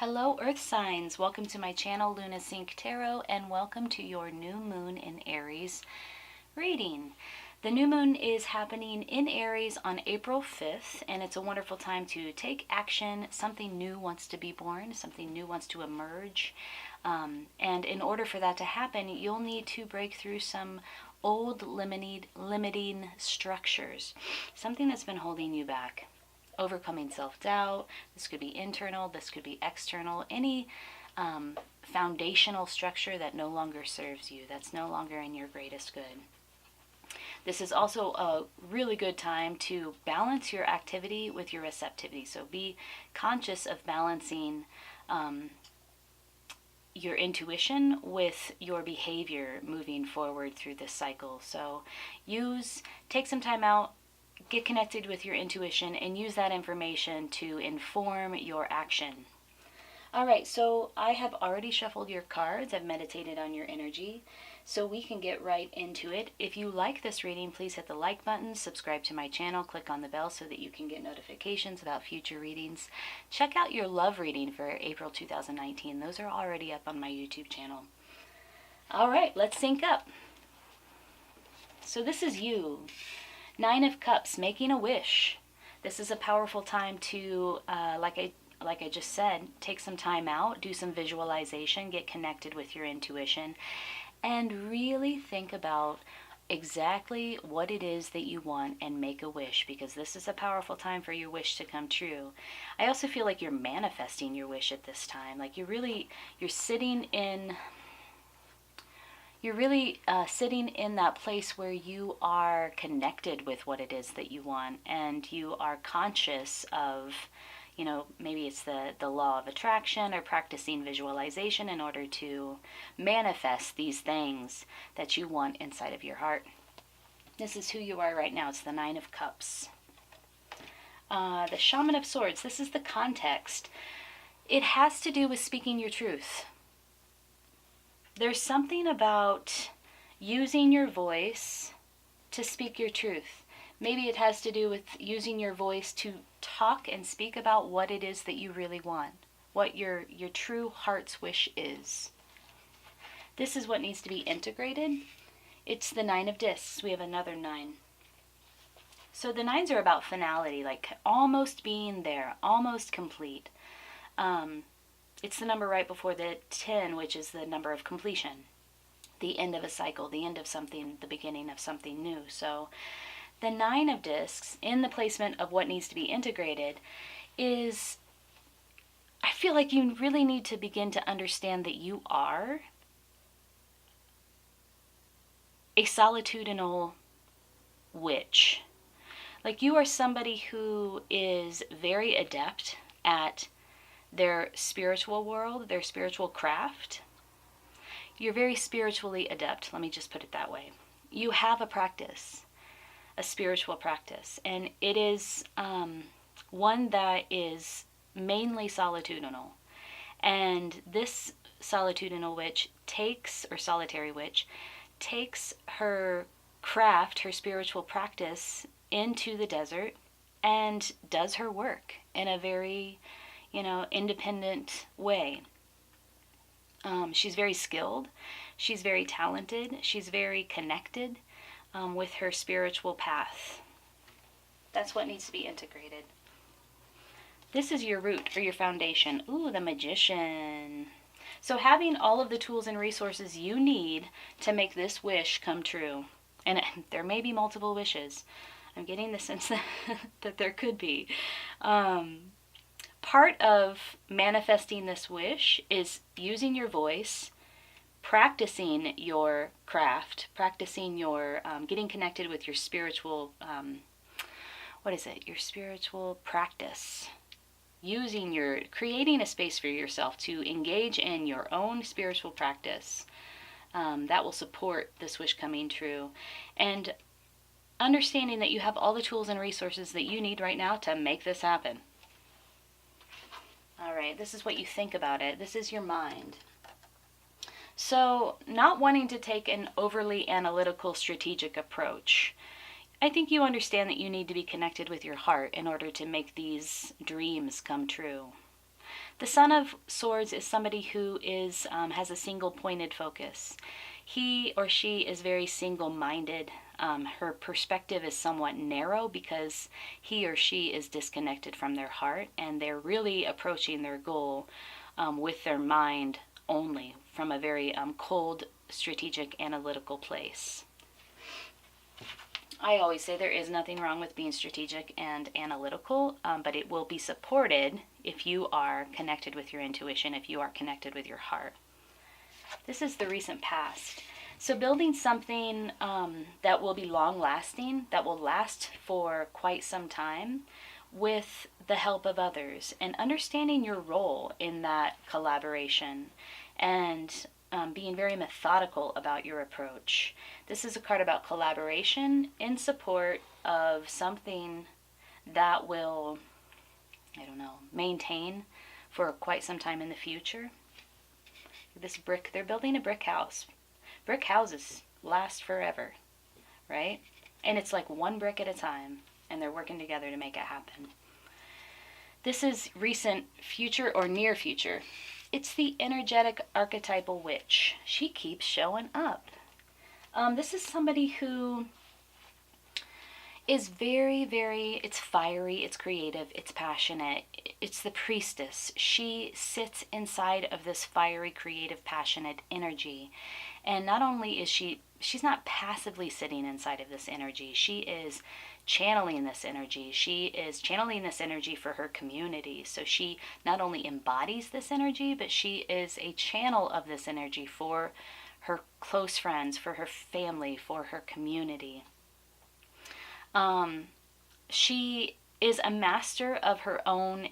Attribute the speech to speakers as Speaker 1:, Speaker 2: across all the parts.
Speaker 1: Hello Earth signs, welcome to my channel Luna Sync Tarot and welcome to your new moon in Aries reading. The new moon is happening in Aries on April 5th and it's a wonderful time to take action. Something new wants to be born, something new wants to emerge. And in order for that to happen, you'll need to break through some old limiting structures, something that's been holding you back. Overcoming self-doubt. This could be internal, this could be external, any foundational structure that no longer serves you, that's no longer in your greatest good. This is also a really good time to balance your activity with your receptivity. So be conscious of balancing your intuition with your behavior moving forward through this cycle. So take some time out, get connected with your intuition and use that information to inform your action. All right, so I have already shuffled your cards. I've meditated on your energy, so we can get right into it. If you like this reading, please hit the like button, subscribe to my channel, click on the bell so that you can get notifications about future readings. Check out your love reading for April 2019. Those are already up on my YouTube channel. All right, let's sync up. So this is you. Nine of Cups, making a wish. This is a powerful time to, like I just said, take some time out, do some visualization, get connected with your intuition, and really think about exactly what it is that you want and make a wish, because this is a powerful time for your wish to come true. I also feel like you're manifesting your wish at this time. Like you're sitting in that place where you are connected with what it is that you want, and you are conscious of, maybe it's the law of attraction or practicing visualization in order to manifest these things that you want inside of your heart. This is who you are right now. It's the Nine of Cups. The Shaman of Swords, this is the context. It has to do with speaking your truth. There's something about using your voice to speak your truth. Maybe it has to do with using your voice to talk and speak about what it is that you really want, what your true heart's wish is. This is what needs to be integrated. It's the Nine of Discs. We have another 9. So the 9s are about finality, like almost being there, almost complete. It's the number right before the 10, which is the number of completion, the end of a cycle, the end of something, the beginning of something new. So the 9 of Discs, in the placement of what needs to be integrated, is, I feel like you really need to begin to understand that you are a solitudinal witch. Like you are somebody who is very adept at their spiritual world, their spiritual craft. You're very spiritually adept, let me just put it that way. You have a practice, a spiritual practice, and it is one that is mainly solitudinal. And this solitudinal witch solitary witch, takes her craft, her spiritual practice into the desert and does her work in a very independent way. She's very skilled, she's very talented, she's very connected with her spiritual path. That's what needs to be integrated. This is your root or your foundation. Ooh, the Magician. So having all of the tools and resources you need to make this wish come true. And there may be multiple wishes. I'm getting the sense that there could be. Part of manifesting this wish is using your voice, practicing your craft, practicing your getting connected with your spiritual, your spiritual practice. Creating a space for yourself to engage in your own spiritual practice that will support this wish coming true. And understanding that you have all the tools and resources that you need right now to make this happen. All right, this is what you think about it. This is your mind. So, not wanting to take an overly analytical, strategic approach. I think you understand that you need to be connected with your heart in order to make these dreams come true. The Son of Swords is somebody who is has a single-pointed focus. He or she is very single-minded. Her perspective is somewhat narrow because he or she is disconnected from their heart, and they're really approaching their goal with their mind only, from a very cold, strategic, analytical place. I always say there is nothing wrong with being strategic and analytical, but it will be supported if you are connected with your intuition, if you are connected with your heart. This is the recent past. So building something that will be long-lasting, that will last for quite some time, with the help of others, and understanding your role in that collaboration, and being very methodical about your approach. This is a card about collaboration in support of something that will, I don't know, maintain for quite some time in the future. This brick, they're building a brick house. Brick houses last forever, right? And it's like one brick at a time, and they're working together to make it happen. This is recent future or near future. It's the energetic archetypal witch. She keeps showing up. This is somebody who is very, very, it's fiery, it's creative, it's passionate. It's the priestess. She sits inside of this fiery, creative, passionate energy. And not only is she's not passively sitting inside of this energy. She is channeling this energy. She is channeling this energy for her community. So she not only embodies this energy, but she is a channel of this energy for her close friends, for her family, for her community. She is a master of her own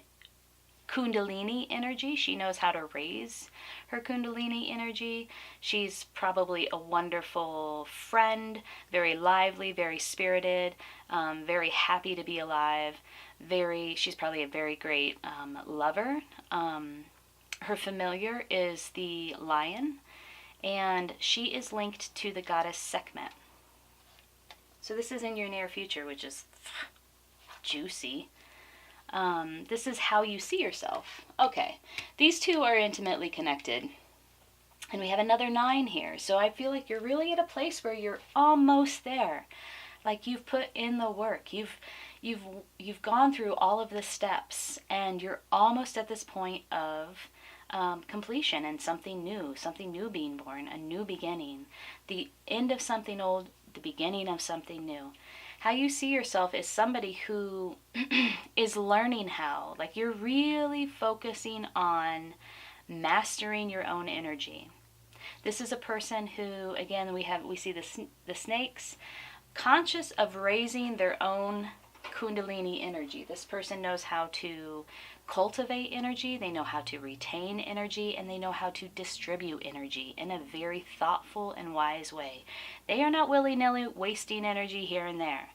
Speaker 1: Kundalini energy. She knows how to raise her Kundalini energy. She's probably a wonderful friend, very lively, very spirited, very happy to be alive. She's probably a very great lover. Her familiar is the lion, and she is linked to the goddess Sekhmet. So this is in your near future, which is juicy. This is how you see yourself. Okay, these two are intimately connected. And we have another 9 here. So I feel like you're really at a place where you're almost there. Like you've put in the work. You've gone through all of the steps, and you're almost at this point of completion and something new being born, a new beginning. The end of something old, the beginning of something new. How you see yourself is somebody who is learning how, like you're really focusing on mastering your own energy. This is a person who, again, we see the snakes, conscious of raising their own Kundalini energy. This person knows how to cultivate energy, they know how to retain energy, and they know how to distribute energy in a very thoughtful and wise way. They are not willy-nilly wasting energy here and there.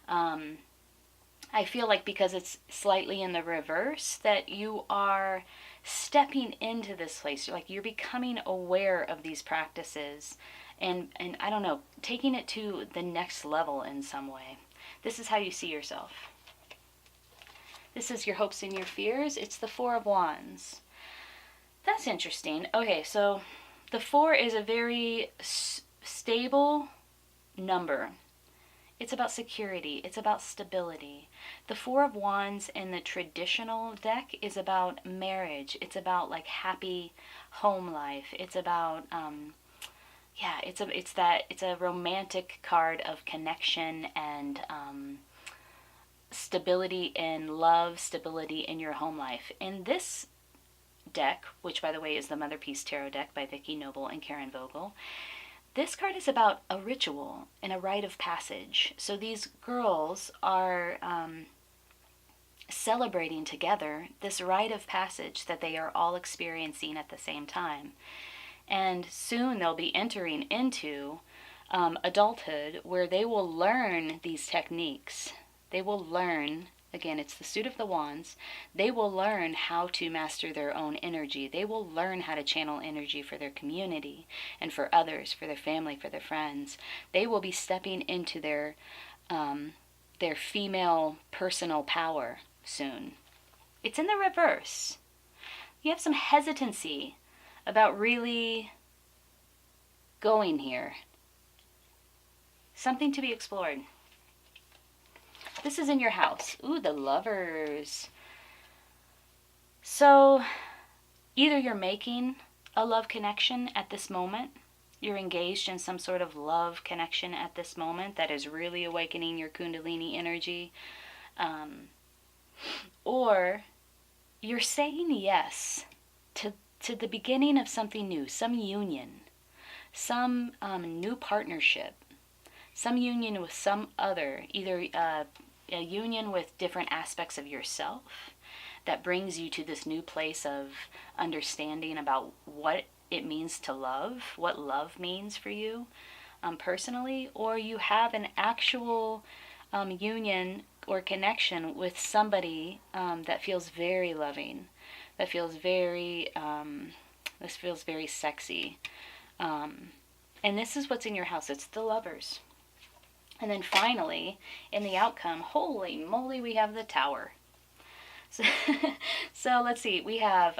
Speaker 1: I feel like because it's slightly in the reverse, that you are stepping into this place. You're becoming aware of these practices and I don't know, taking it to the next level in some way. This is how you see yourself. This is your hopes and your fears. It's the 4 of Wands. That's interesting. Okay, so the 4 is a very stable number. It's about security. It's about stability. The 4 of Wands in the traditional deck is about marriage. It's about like happy home life. It's about it's a romantic card of connection and stability in love, stability in your home life. In this deck, which by the way is the Motherpeace Tarot deck by Vicki and Karen Vogle, this card is about a ritual and a rite of passage. So these girls are celebrating together this rite of passage that they are all experiencing at the same time. And soon they'll be entering into adulthood, where they will learn these techniques. They will learn, again, it's the suit of the wands, they will learn how to master their own energy. They will learn how to channel energy for their community and for others, for their family, for their friends. They will be stepping into their female personal power soon. It's in the reverse. You have some hesitancy about really going here. Something to be explored. This is in your house. Ooh, the Lovers. So either you're making a love connection at this moment, you're engaged in some sort of love connection at this moment that is really awakening your Kundalini energy, or you're saying yes to the beginning of something new, some union, some new partnership, some union with some other, either a union with different aspects of yourself that brings you to this new place of understanding about what it means to love, what love means for you personally, or you have an actual union or connection with somebody that feels very loving, that feels very, this feels very sexy. And this is what's in your house. It's the Lovers. And then finally, in the outcome, holy moly, we have the Tower. So, so let's see. We have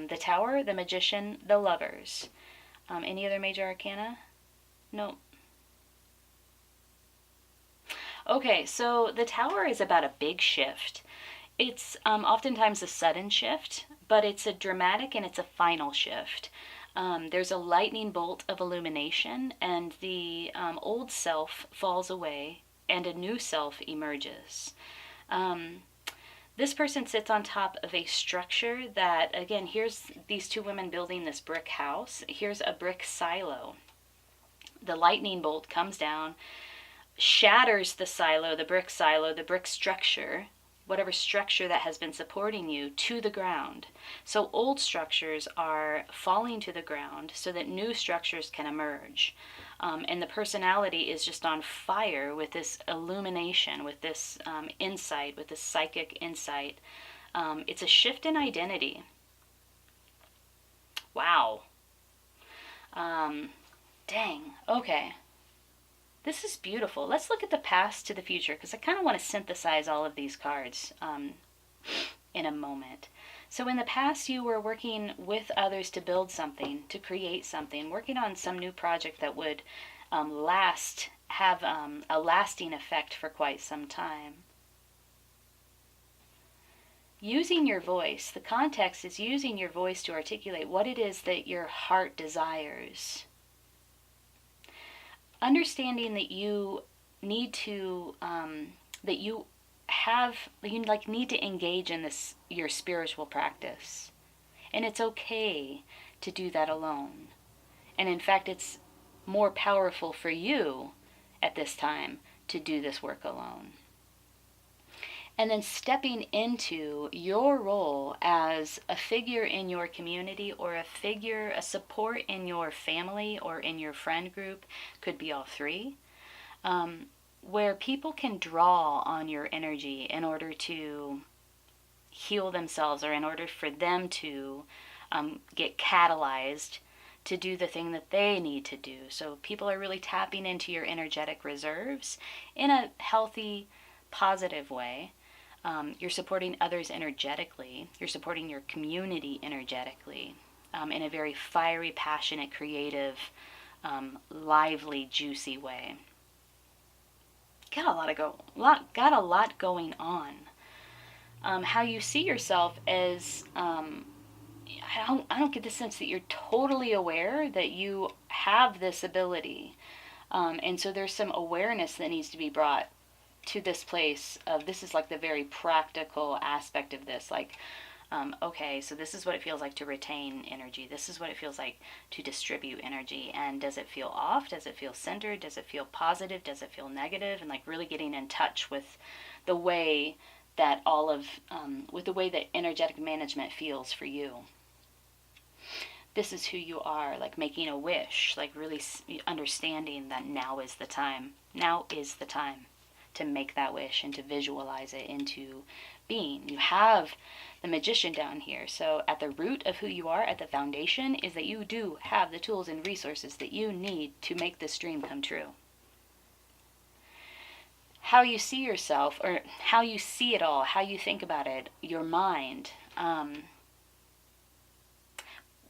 Speaker 1: the Tower, the Magician, the Lovers. Any other major arcana? No. Okay, so the Tower is about a big shift. It's oftentimes a sudden shift, but it's a dramatic and it's a final shift. There's a lightning bolt of illumination, and the old self falls away, and a new self emerges. This person sits on top of a structure that, again, here's these two women building this brick house. Here's a brick silo. The lightning bolt comes down, shatters the silo, the brick structure, whatever structure that has been supporting you, to the ground. So old structures are falling to the ground so that new structures can emerge. And the personality is just on fire with this illumination, with this insight, with this psychic insight. It's a shift in identity. Wow. Dang. Okay. This is beautiful. Let's look at the past to the future, because I kind of want to synthesize all of these cards in a moment. So in the past, you were working with others to build something, to create something, working on some new project that would have a lasting effect for quite some time. Using your voice. The context is using your voice to articulate what it is that your heart desires. Understanding that you need to need to engage in this, your spiritual practice, and it's okay to do that alone. And in fact, it's more powerful for you at this time to do this work alone. And then stepping into your role as a figure in your community, or a support in your family or in your friend group, could be all three, where people can draw on your energy in order to heal themselves, or in order for them to get catalyzed to do the thing that they need to do. So people are really tapping into your energetic reserves in a healthy, positive way. You're supporting others energetically. You're supporting your community energetically in a very fiery, passionate, creative, lively, juicy way. Got a lot going on. How you see yourself as, I don't get the sense that you're totally aware that you have this ability, and so there's some awareness that needs to be brought to this place of, this is like the very practical aspect of this, like, okay, so this is what it feels like to retain energy. This is what it feels like to distribute energy. And does it feel off? Does it feel centered? Does it feel positive? Does it feel negative? And like really getting in touch with the way that with the way that energetic management feels for you. This is who you are, like making a wish, like really understanding that now is the time. Now is the time to make that wish and to visualize it into being. You have the Magician down here. So at the root of who you are, at the foundation, is that you do have the tools and resources that you need to make this dream come true. How you see yourself, or how you see it all, how you think about it, your mind,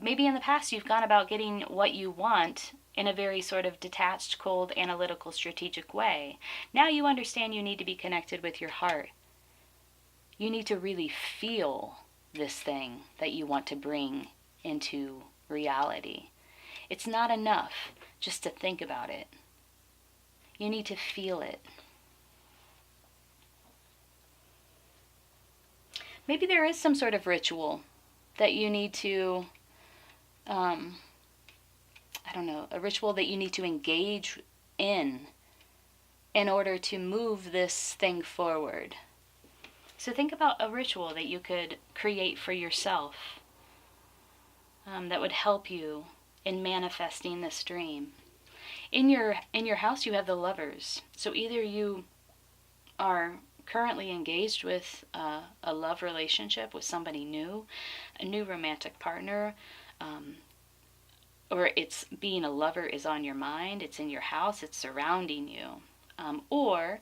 Speaker 1: maybe in the past you've gone about getting what you want in a very sort of detached, cold, analytical, strategic way. Now you understand you need to be connected with your heart. You need to really feel this thing that you want to bring into reality. It's not enough just to think about it. You need to feel it. Maybe there is some sort of ritual that you need to, I don't know, a ritual that you need to engage in order to move this thing forward. So think about a ritual that you could create for yourself that would help you in manifesting this dream. In your house you have the Lovers. So either you are currently engaged with a love relationship with somebody new, a new romantic partner, or it's being a lover is on your mind, it's in your house, it's surrounding you. Or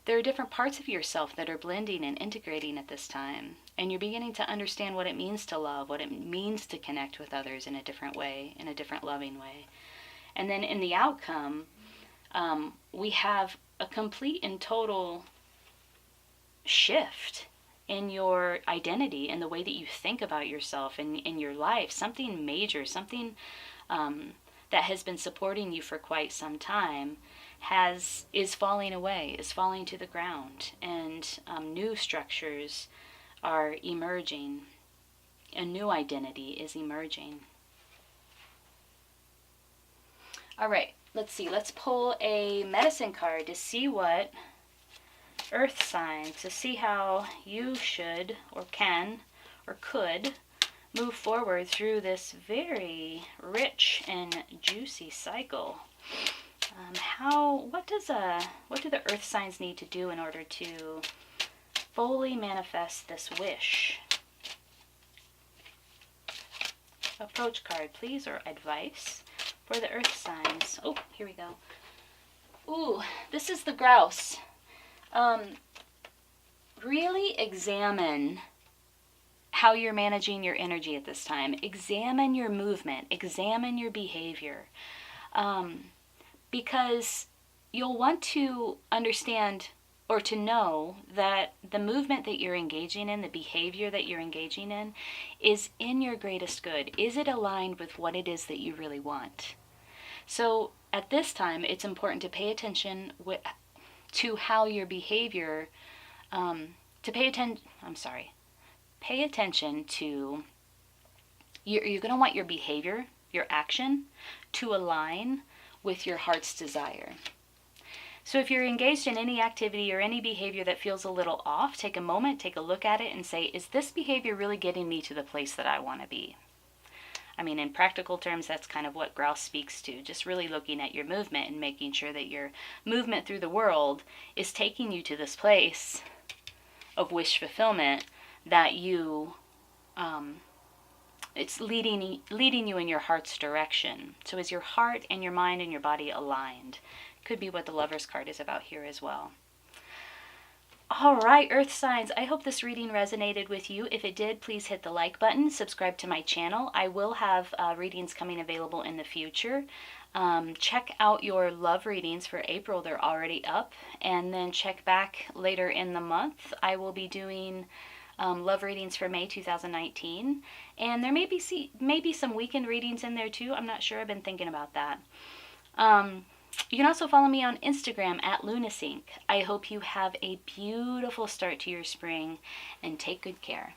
Speaker 1: there are different parts of yourself that are blending and integrating at this time, and you're beginning to understand what it means to love, what it means to connect with others in a different way, in a different loving way. And then in the outcome, we have a complete and total shift in your identity and the way that you think about yourself and in your life. Something major, something that has been supporting you for quite some time is falling away, is falling to the ground, and new structures are emerging. A new identity is emerging. All right, let's see. Let's pull a medicine card to see what earth signs, to see how you should or can or could move forward through this very rich and juicy cycle. What do the earth signs need to do in order to fully manifest this wish? Approach card, please, or advice for the earth signs. Oh, here we go. Ooh, this is the grouse. Really examine how you're managing your energy at this time. Examine your movement. Examine your behavior. Because you'll want to understand or to know that the movement that you're engaging in, the behavior that you're engaging in, is in your greatest good. Is it aligned with what it is that you really want? So at this time, it's important to pay attention to how your behavior, pay attention to, you're going to want your behavior, your action, to align with your heart's desire. So if you're engaged in any activity or any behavior that feels a little off, take a moment, take a look at it and say, is this behavior really getting me to the place that I want to be? I mean, in practical terms, that's kind of what grouse speaks to. Just really looking at your movement and making sure that your movement through the world is taking you to this place of wish fulfillment that you, it's leading you in your heart's direction. So is your heart and your mind and your body aligned? Could be what the Lover's card is about here as well. All right, Earth signs, I hope this reading resonated with you. If it did, please hit the like button, subscribe to my channel. I will have readings coming available in the future. Check out your love readings for April. They're already up. And then check back later in the month. I will be doing love readings for May 2019. And there may be some weekend readings in there too. I'm not sure. I've been thinking about that. You can also follow me on Instagram at Lunasync. I hope you have a beautiful start to your spring and take good care.